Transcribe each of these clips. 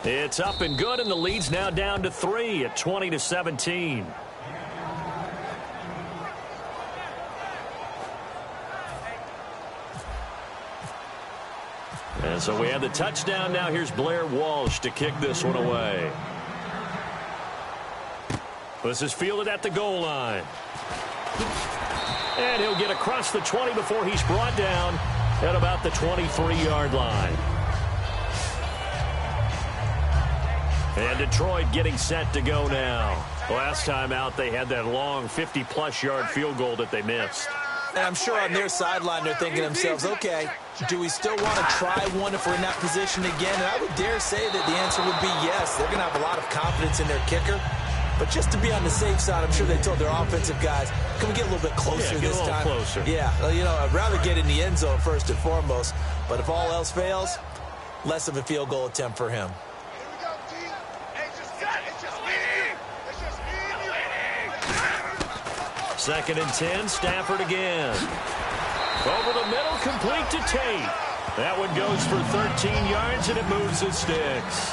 It's up and good, and the lead's now down to 3 at 20-17. And so we have the touchdown. Now here's Blair Walsh to kick this one away. This is fielded at the goal line. And he'll get across the 20 before he's brought down at about the 23-yard line. And Detroit getting set to go now. Last time out, they had that long 50-plus yard field goal that they missed. And I'm sure on their sideline they're thinking to themselves, okay, do we still want to try one if we're in that position again? And I would dare say that the answer would be yes. They're going to have a lot of confidence in their kicker. But just to be on the safe side, I'm sure they told their offensive guys, can we get a little bit closer this time? Closer. Yeah, well, you know, I'd rather get in the end zone first and foremost. But if all else fails, less of a field goal attempt for him. Second and 10, Stafford again. Over the middle, complete to Tate. That one goes for 13 yards, and it moves the sticks.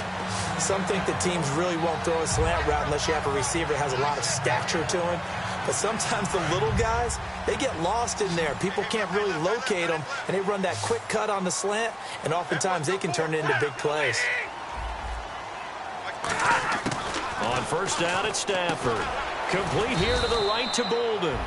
Some think that teams really won't throw a slant route unless you have a receiver that has a lot of stature to him. But sometimes the little guys, they get lost in there. People can't really locate them, and they run that quick cut on the slant, and oftentimes they can turn it into big plays. On first down, it's Stafford. Complete here to the right to Bolden.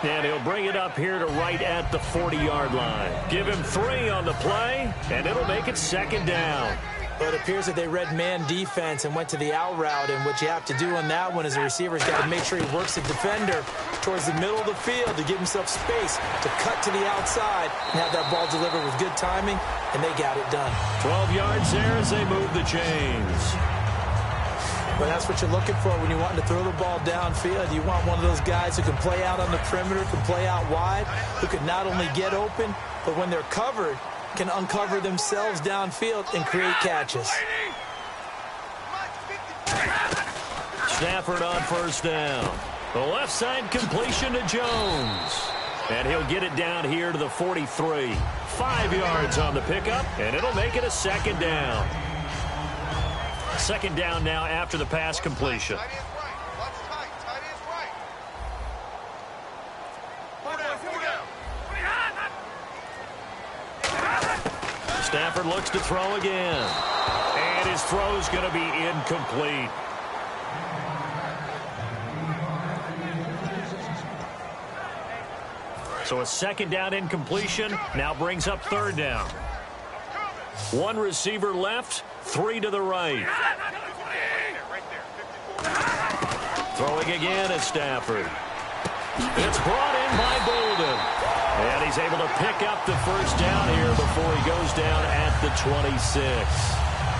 And he'll bring it up here to right at the 40-yard line. Give him 3 on the play, and it'll make it second down. But it appears that they read man defense and went to the out route, and what you have to do on that one is the receiver's got to make sure he works the defender towards the middle of the field to give himself space to cut to the outside and have that ball delivered with good timing, and they got it done. 12 yards there as they move the chains. But that's what you're looking for when you want to throw the ball downfield. You want one of those guys who can play out on the perimeter, can play out wide, who can not only get open, but when they're covered, can uncover themselves downfield and create catches. Stafford on first down. The left side completion to Jones. And he'll get it down here to the 43. 5 yards on the pickup, and it'll make it a second down. Second down now after the pass completion. Stafford looks to throw again. And his throw's going to be incomplete. So a second down incompletion now brings up third down. One receiver left, 3 to the right. Throwing again is Stafford. It's brought in by Bolden. And he's able to pick up the first down here before he goes down at the 26.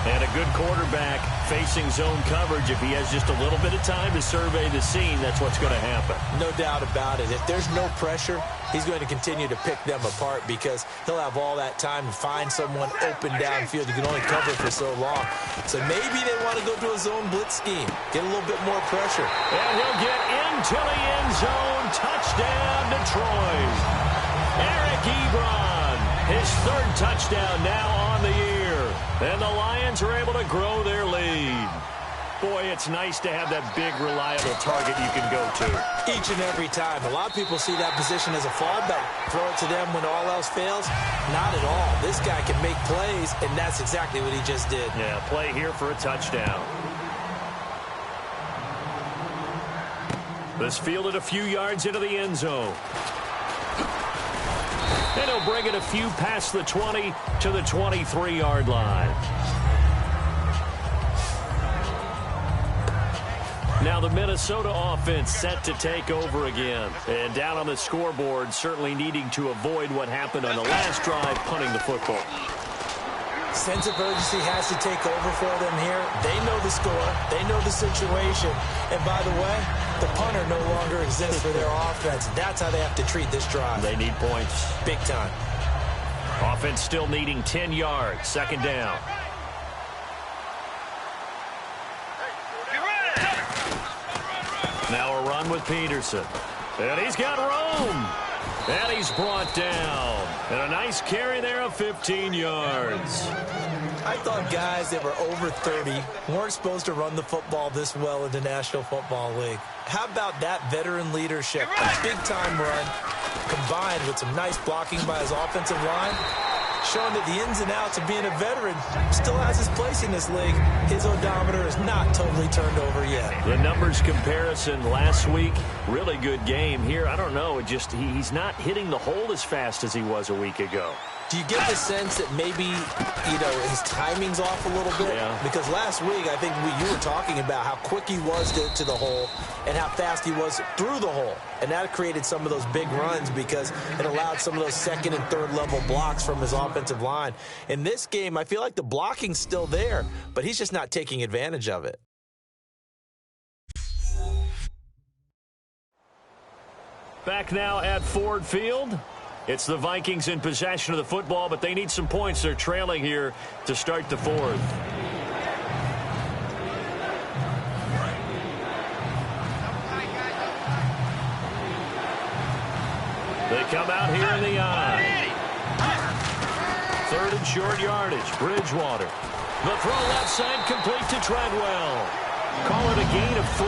And a good quarterback facing zone coverage. If he has just a little bit of time to survey the scene, that's what's going to happen. No doubt about it. If there's no pressure, he's going to continue to pick them apart because he'll have all that time to find someone open downfield. You can only cover for so long. So maybe they want to go to a zone blitz scheme, get a little bit more pressure. And he'll get into the end zone. Touchdown, Detroit. Eric Ebron, his third touchdown now on the year. And the Lions are able to grow their lead. Boy, it's nice to have that big, reliable target you can go to. Each and every time. A lot of people see that position as a fallback. Throw it to them when all else fails. Not at all. This guy can make plays, and that's exactly what he just did. Yeah, play here for a touchdown. This fielded a few yards into the end zone. And he'll bring it a few past the 20 to the 23-yard line. Now the Minnesota offense set to take over again. And down on the scoreboard, certainly needing to avoid what happened on the last drive, punting the football. Sense of urgency has to take over for them here. They know the score. They know the situation. And by the way, the punter no longer exists for their offense. That's how they have to treat this drive. They need points. Big time. Offense still needing 10 yards. Second down. Now a run with Peterson. And he's got room. And he's brought down. And a nice carry there of 15 yards. I I thought guys that were over 30 weren't supposed to run the football this well in the National Football League. How about that veteran leadership? A big-time run combined with some nice blocking by his offensive line, showing that the ins and outs of being a veteran still has his place in this league. His odometer is not totally turned over yet. The numbers comparison last week, really good game. Here, I don't know, he's not hitting the hole as fast as he was a week ago. Do you get the sense that maybe, his timing's off a little bit? Yeah. Because last week, I think you were talking about how quick he was to the hole and how fast he was through the hole. And that created some of those big runs because it allowed some of those second and third level blocks from his offensive line. In this game, I feel like the blocking's still there, but he's just not taking advantage of it. Back now at Ford Field. It's the Vikings in possession of the football, but they need some points. They're trailing here to start the fourth. They come out here in the eye. Third and short yardage. Bridgewater. The throw left side complete to Treadwell. Call it a gain of 3,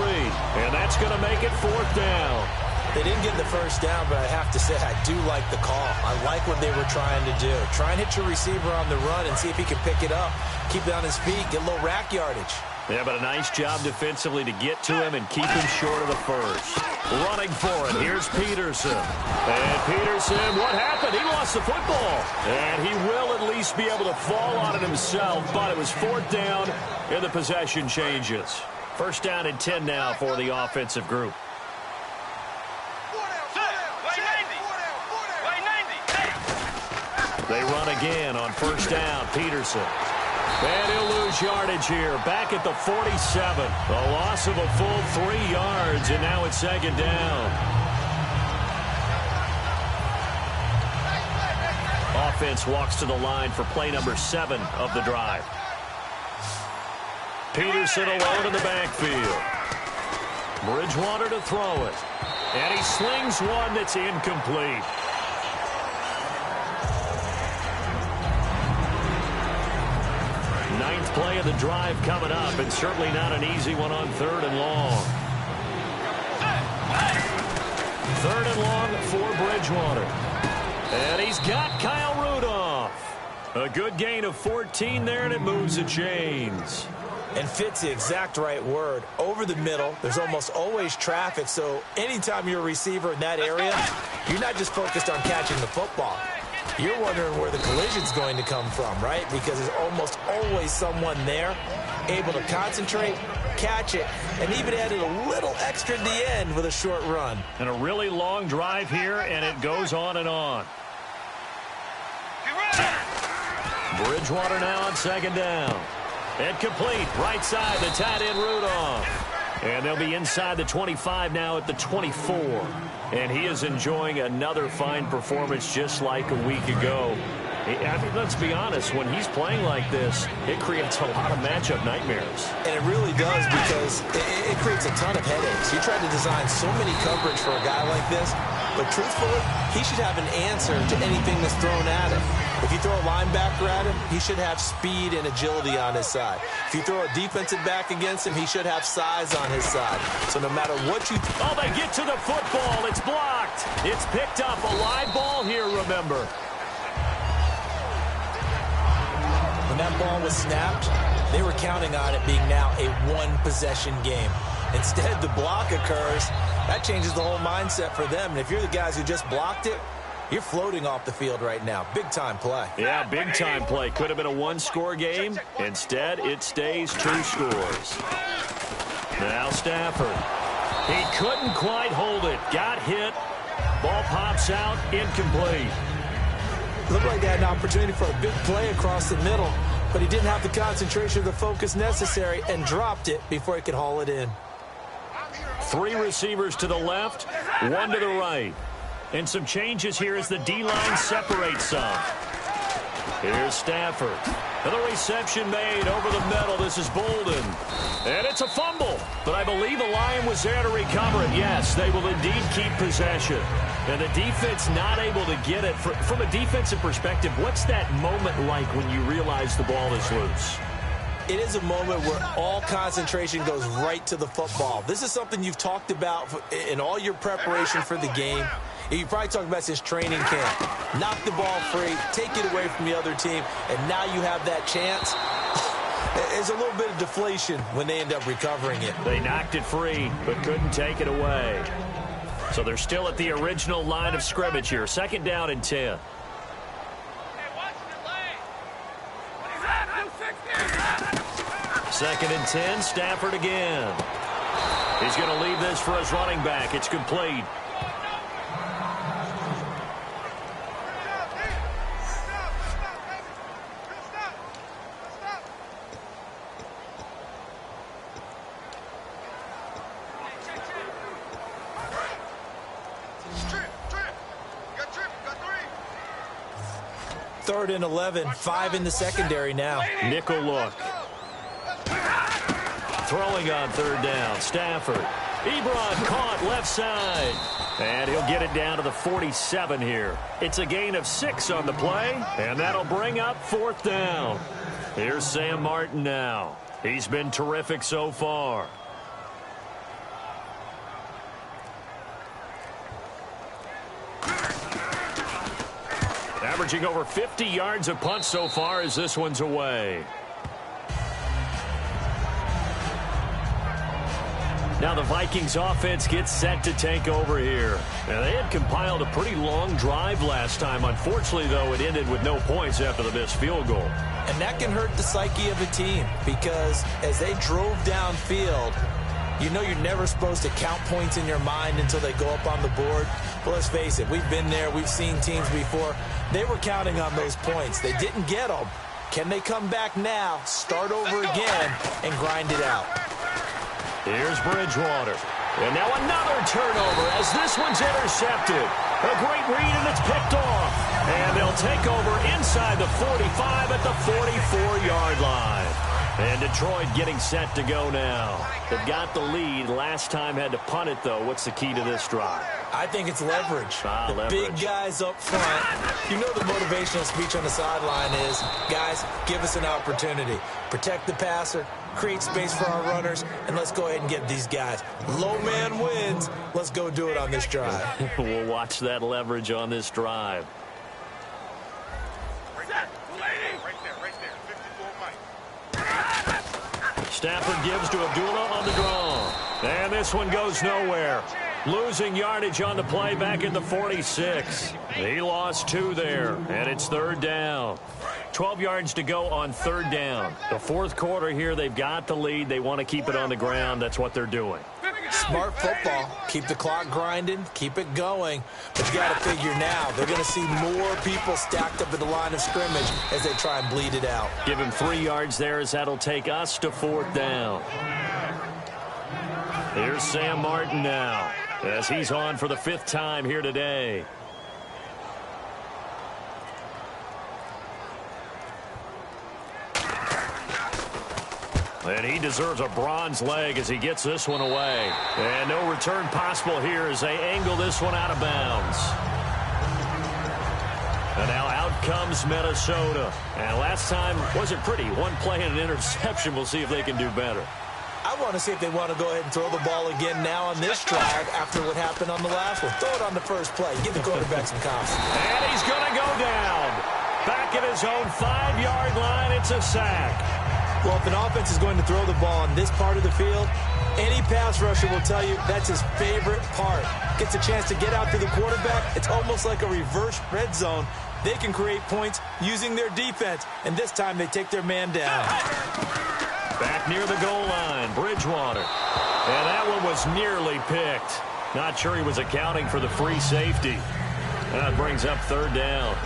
and that's going to make it fourth down. They didn't get the first down, but I have to say I do like the call. I like what they were trying to do. Try and hit your receiver on the run and see if he can pick it up, keep it on his feet, get a little rack yardage. Yeah, but a nice job defensively to get to him and keep him short of the first. Running for it, here's Peterson. And Peterson, what happened? He lost the football. And he will at least be able to fall on it himself, but it was fourth down and the possession changes. First down and 10 now for the offensive group. They run again on first down. Peterson. And he'll lose yardage here. Back at the 47. A loss of a full 3 yards, and now it's second down. Offense walks to the line for play number 7 of the drive. Peterson alone in the backfield. Bridgewater to throw it. And he slings one that's incomplete. Ninth play of the drive coming up, and certainly not an easy one on third and long. Third and long for Bridgewater. And he's got Kyle Rudolph. A good gain of 14 there, and it moves the chains. And fits the exact right word. Over the middle, there's almost always traffic, so anytime you're a receiver in that area, you're not just focused on catching the football. You're wondering where the collision's going to come from, right? Because there's almost always someone there able to concentrate, catch it, and even added a little extra at the end with a short run. And a really long drive here, and it goes on and on. Bridgewater now on second down. And complete, right side, the tight end Rudolph. And they'll be inside the 25 now at the 24. And he is enjoying another fine performance just like a week ago. I mean, let's be honest, when he's playing like this, it creates a lot of matchup nightmares. And it really does, because it creates a ton of headaches. You try to design so many coverage for a guy like this, but truthfully, he should have an answer to anything that's thrown at him. If you throw a linebacker at him, he should have speed and agility on his side. If you throw a defensive back against him, he should have size on his side. So no matter what you... Oh, they get to the football. It's blocked. It's picked up. A live ball here, remember. When that ball was snapped, they were counting on it being now a one-possession game. Instead, the block occurs. That changes the whole mindset for them. And if you're the guys who just blocked it, you're floating off the field right now. Big-time play. Yeah, big-time play. Could have been a one-score game. Instead, it stays 2 scores. Now Stafford. He couldn't quite hold it. Got hit. Ball pops out. Incomplete. Looked like they had an opportunity for a big play across the middle, but he didn't have the concentration or the focus necessary and dropped it before he could haul it in. 3 receivers to the left, 1 to the right. And some changes here as the D-line separates some. Here's Stafford. And the reception made over the middle. This is Bolden. And it's a fumble. But I believe the Lion was there to recover it. Yes, they will indeed keep possession. And the defense not able to get it. From a defensive perspective, what's that moment like when you realize the ball is loose? It is a moment where all concentration goes right to the football. This is something you've talked about in all your preparation for the game. You probably talked about since training camp. Knock the ball free, take it away from the other team, and now you have that chance. There's a little bit of deflation when they end up recovering it. They knocked it free, but couldn't take it away. So they're still at the original line of scrimmage here. 2nd down and 10. Second and 10, Stafford again. He's going to leave this for his running back. It's complete. Third and 11, 5 in the secondary now. Nickel look. Throwing on 3rd down, Stafford. Ebron caught left side. And he'll get it down to the 47 here. It's a gain of 6 on the play, and that'll bring up 4th down. Here's Sam Martin now. He's been terrific so far. Averaging over 50 yards a punt so far as this one's away. Now the Vikings offense gets set to take over here. Now they had compiled a pretty long drive last time. Unfortunately, though, it ended with no points after the missed field goal. And that can hurt the psyche of a team because as they drove downfield, you know you're never supposed to count points in your mind until they go up on the board. But let's face it, we've been there. We've seen teams before. They were counting on those points. They didn't get them. Can they come back now, start over again, and grind it out? Here's Bridgewater. And now another turnover as this one's intercepted. A great read, and it's picked off. And they'll take over inside the 45 at the 44-yard line. And Detroit getting set to go now. They've got the lead. Last time had to punt it, though. What's the key to this drive? I think it's leverage. Leverage. Big guys up front. You know the motivational speech on the sideline is, guys, give us an opportunity. Protect the passer, create space for our runners, and let's go ahead and get these guys. Low man wins. Let's go do it on this drive. We'll watch that leverage on this drive. Stafford gives to Abdullah on the draw. And this one goes nowhere. Losing yardage on the play back at the 46. He lost 2 there, and it's 3rd down. 12 yards to go on 3rd down. The 4th quarter here, they've got the lead. They want to keep it on the ground. That's what they're doing. Smart football. Keep the clock grinding. Keep it going. But you got to figure now, they're going to see more people stacked up at the line of scrimmage as they try and bleed it out. Give him 3 yards there as that'll take us to 4th down. Here's Sam Martin now as he's on for the 5th time here today. And he deserves a bronze leg as he gets this one away. And no return possible here as they angle this one out of bounds. And now out comes Minnesota. And last time wasn't pretty. One play and an interception. We'll see if they can do better. I want to see if they want to go ahead and throw the ball again now on this drive after what happened on the last one. Throw it on the first play. Give the quarterback some confidence. And he's going to go down. Back at his own 5-yard line. It's a sack. Well, if an offense is going to throw the ball on this part of the field, any pass rusher will tell you that's his favorite part. Gets a chance to get out to the quarterback. It's almost like a reverse red zone. They can create points using their defense, and this time they take their man down. Back near the goal line, Bridgewater. And that one was nearly picked. Not sure he was accounting for the free safety. That brings up 3rd down.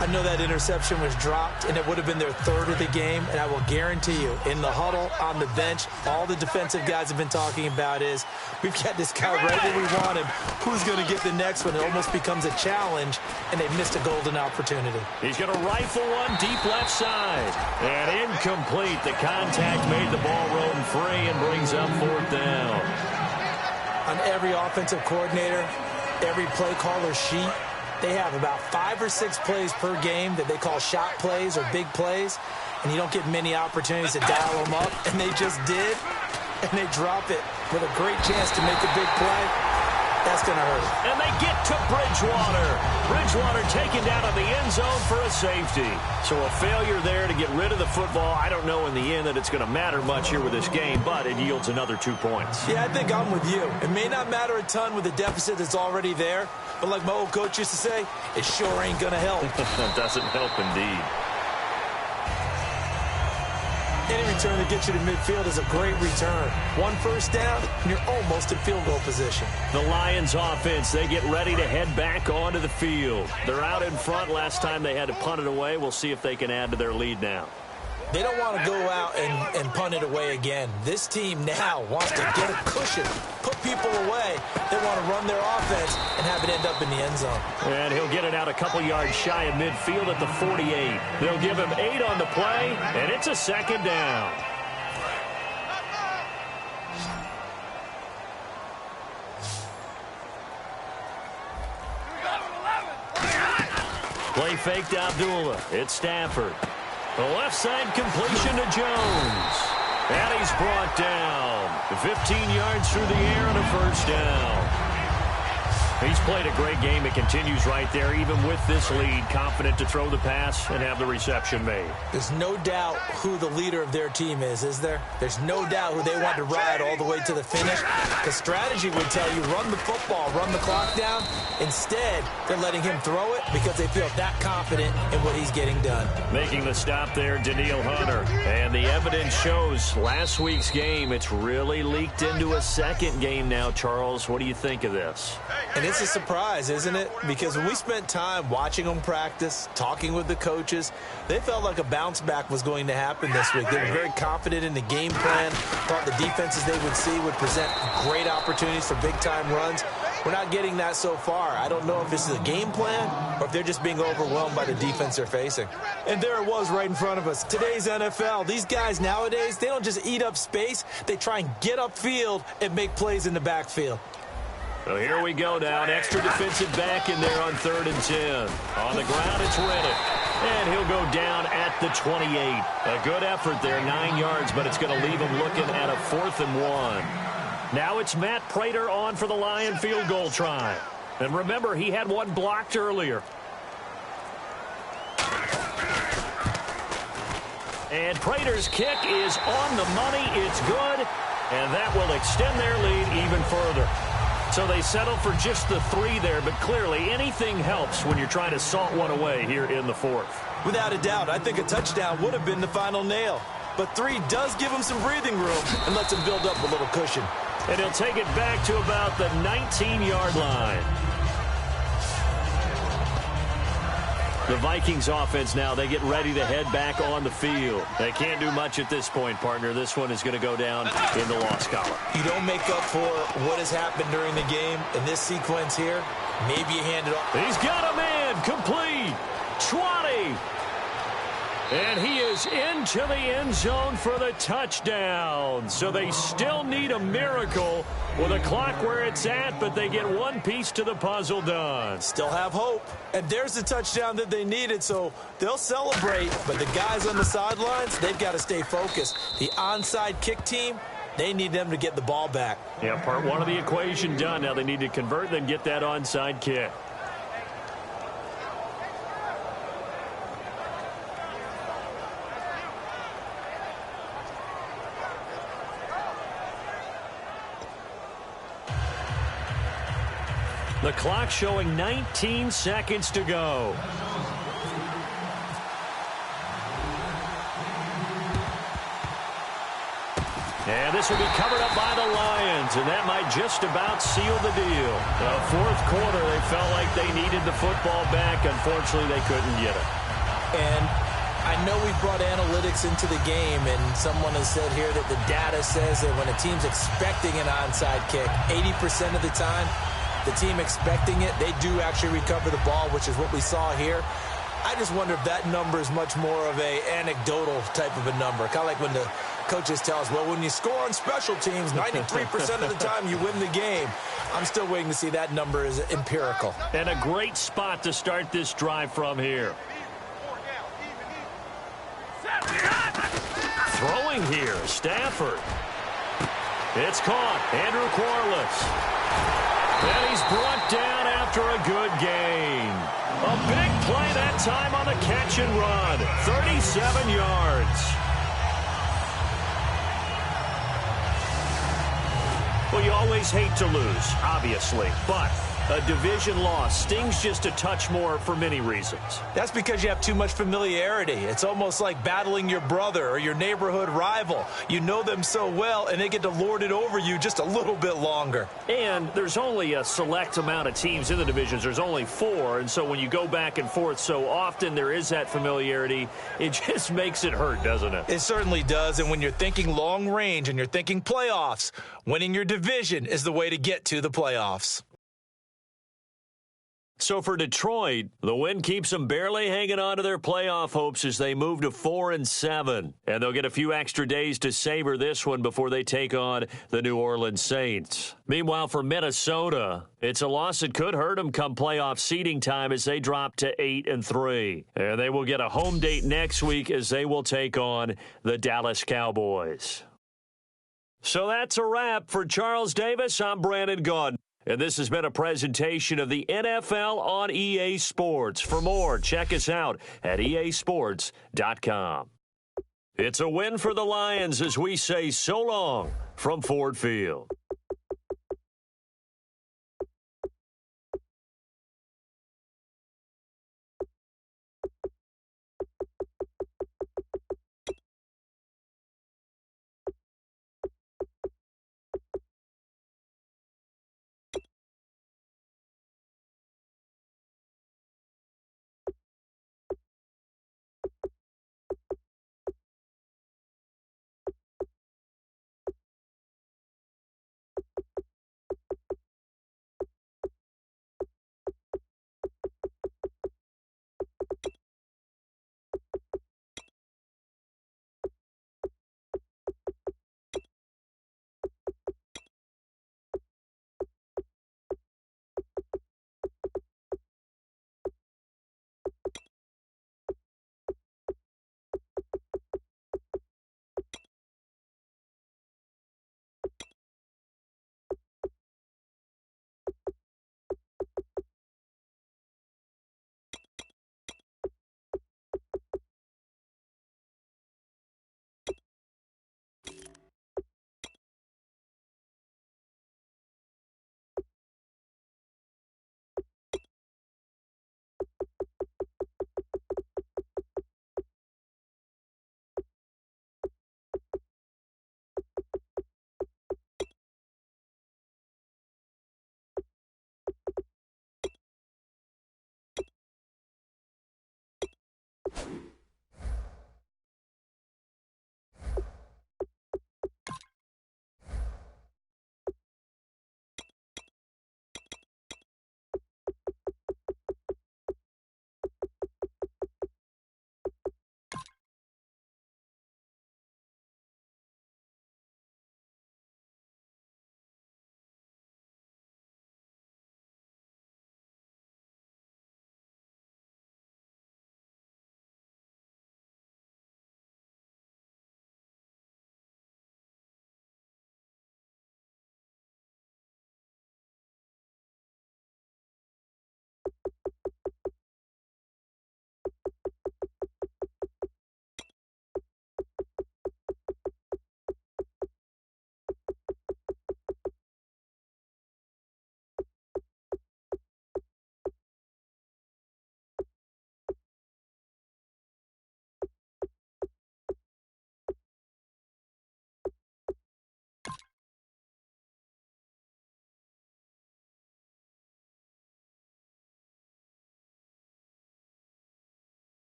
I know that interception was dropped, and it would have been their 3rd of the game, and I will guarantee you, in the huddle, on the bench, all the defensive guys have been talking about is, we've got this guy right where we want him. Who's going to get the next one? It almost becomes a challenge, and they've missed a golden opportunity. He's going to rifle one deep left side. And incomplete. The contact made the ball roam free and brings up 4th down. On every offensive coordinator, every play caller sheet, they have about 5 or 6 plays per game that they call shot plays or big plays, and you don't get many opportunities to dial them up, and they just did, and they drop it with a great chance to make a big play. That's going to hurt. And they get to Bridgewater. Bridgewater taken down on the end zone for a safety. So a failure there to get rid of the football. I don't know in the end that it's going to matter much here with this game, but it yields another 2 points. Yeah, I think I'm with you. It may not matter a ton with the deficit that's already there, but like my old coach used to say, it sure ain't going to help. That doesn't help indeed. Any return that gets you to midfield is a great return. 1 first down, and you're almost in field goal position. The Lions offense, they get ready to head back onto the field. They're out in front. Last time they had to punt it away. We'll see if they can add to their lead now. They don't want to go out and punt it away again. This team now wants to get a cushion, put people away. They want to run their offense and have it end up in the end zone. And he'll get it out a couple yards shy of midfield at the 48. They'll give him 8 on the play, and it's a second down. Play fake to Abdullah. It's Stafford. The left side completion to Jones. And he's brought down. 15 yards through the air and a first down. He's played a great game. It continues right there, even with this lead, confident to throw the pass and have the reception made. There's no doubt who the leader of their team is there? There's no doubt who they want to ride all the way to the finish. The strategy would tell you, run the football, run the clock down. Instead, they're letting him throw it because they feel that confident in what he's getting done. Making the stop there, Danielle Hunter. And the evidence shows last week's game, it's really leaked into a second game now. Charles, what do you think of this? And it's a surprise, isn't it? Because when we spent time watching them practice, talking with the coaches, they felt like a bounce back was going to happen this week. They were very confident in the game plan, thought the defenses they would see would present great opportunities for big-time runs. We're not getting that so far. I don't know if this is a game plan or if they're just being overwhelmed by the defense they're facing. And there it was right in front of us. Today's NFL, these guys nowadays, they don't just eat up space. They try and get upfield and make plays in the backfield. So here we go now. An extra defensive back in there on 3rd and 10. On the ground, it's Reddick. And he'll go down at the 28. A good effort there, 9 yards, but it's going to leave him looking at a 4th and 1. Now it's Matt Prater on for the Lion field goal try. And remember, he had one blocked earlier. And Prater's kick is on the money. It's good. And that will extend their lead even further. So they settle for just the 3 there, but clearly anything helps when you're trying to salt one away here in the 4th. Without a doubt, I think a touchdown would have been the final nail. But 3 does give him some breathing room and lets him build up a little cushion. And he'll take it back to about the 19-yard line. The Vikings offense now, they get ready to head back on the field. They can't do much at this point, partner. This one is going to go down in the loss column. You don't make up for what has happened during the game. In this sequence here, maybe you hand it off. He's got a man complete. 20. And he is into the end zone for the touchdown. So they still need a miracle with a clock where it's at, but they get one piece to the puzzle done. Still have hope. And there's the touchdown that they needed, so they'll celebrate. But the guys on the sidelines, they've got to stay focused. The onside kick team, they need them to get the ball back. Yeah, part 1 of the equation done. Now they need to convert and get that onside kick. The clock showing 19 seconds to go. And this will be covered up by the Lions, and that might just about seal the deal. The 4th quarter, they felt like they needed the football back. Unfortunately, they couldn't get it. And I know we brought analytics into the game, and someone has said here that the data says that when a team's expecting an onside kick, 80% of the time, the team expecting it, they do actually recover the ball, which is what we saw here. I just wonder if that number is much more of a anecdotal type of a number. Kind of like when the coaches tell us, well, when you score on special teams, 93% of the time you win the game. I'm still waiting to see that number is empirical. And a great spot to start this drive from here. Throwing here, Stafford. It's caught. Andrew Corliss. And he's brought down after a good gain. A big play that time on the catch and run. 37 yards. Well, you always hate to lose, obviously, but a division loss stings just a touch more for many reasons. That's because you have too much familiarity. It's almost like battling your brother or your neighborhood rival. You know them so well, and they get to lord it over you just a little bit longer. And there's only a select amount of teams in the divisions. There's only 4, and so when you go back and forth so often, there is that familiarity. It just makes it hurt, doesn't it? It certainly does, and when you're thinking long range and you're thinking playoffs, winning your division is the way to get to the playoffs. So for Detroit, the win keeps them barely hanging on to their playoff hopes as they move to 4-7. And they'll get a few extra days to savor this one before they take on the New Orleans Saints. Meanwhile, for Minnesota, it's a loss that could hurt them come playoff seeding time as they drop to 8-3. And they will get a home date next week as they will take on the Dallas Cowboys. So that's a wrap. For Charles Davis, I'm Brandon Gaudin. And this has been a presentation of the NFL on EA Sports. For more, check us out at easports.com. It's a win for the Lions as we say so long from Ford Field.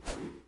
you.